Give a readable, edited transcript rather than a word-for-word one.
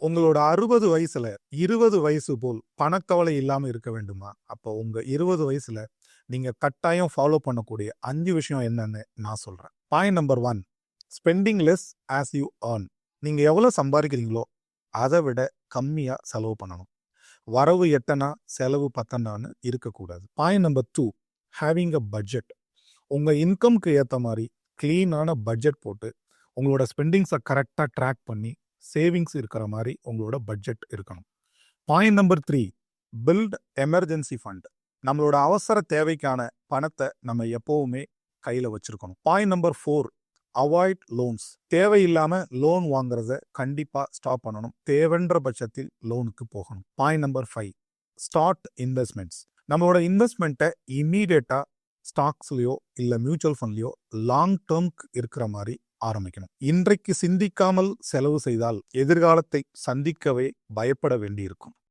உங்களோட 60 வயசுல 20 வயசு போல் பணக்கவலை இல்லாம இருக்க வேண்டுமா? அப்போ உங்க 20 வயசுல நீங்க கட்டாயம் ஃபாலோ பண்ணக்கூடிய 5 விஷயம் என்னன்னு நான் சொல்றேன். Point number 1, spending less as you earn. நீங்க எவ்வளவு சம்பாதிக்கிறீங்களோ அதை விட கம்மியா செலவு பண்ணணும். வரவு எட்டனா செலவு பத்தனான்னு இருக்கக்கூடாது. Point number 2, having a budget. உங்க இன்கம்க்கு ஏற்ற மாதிரி கிளீனான பட்ஜெட் போட்டு உங்களோட ஸ்பெண்டிங்ஸை கரெக்டாக ட்ராக் பண்ணி சேவிங்ஸ் இருக்கிற மாதிரி உங்களோட பட்ஜெட் இருக்கணும். Point number 3, build emergency fund. நம்மளோட அவசர தேவைக்கான பணத்தை நம்ம எப்பவுமே கையில் வச்சிருக்கணும். Point number 4, avoid loans. தேவையில்லாம லோன் வாங்குறத கண்டிப்பா ஸ்டாப் பண்ணணும். தேவைன்ற பட்சத்தில் லோனுக்கு போகணும். Point number 5, start investments. நம்மளோட இன்வெஸ்ட்மெண்ட்டை இம்மீடியட்டா ஸ்டாக்ஸ்லயோ இல்ல மியூச்சுவல் ஃபண்ட்லயோ லாங் டேர்ம்க்கு இருக்கிற மாதிரி ஆரம்பிக்கணும். இன்றைக்கு சிந்திக்காமல் செலவு செய்தால் எதிர்காலத்தை சந்திக்கவே பயப்பட வேண்டியிருக்கும்.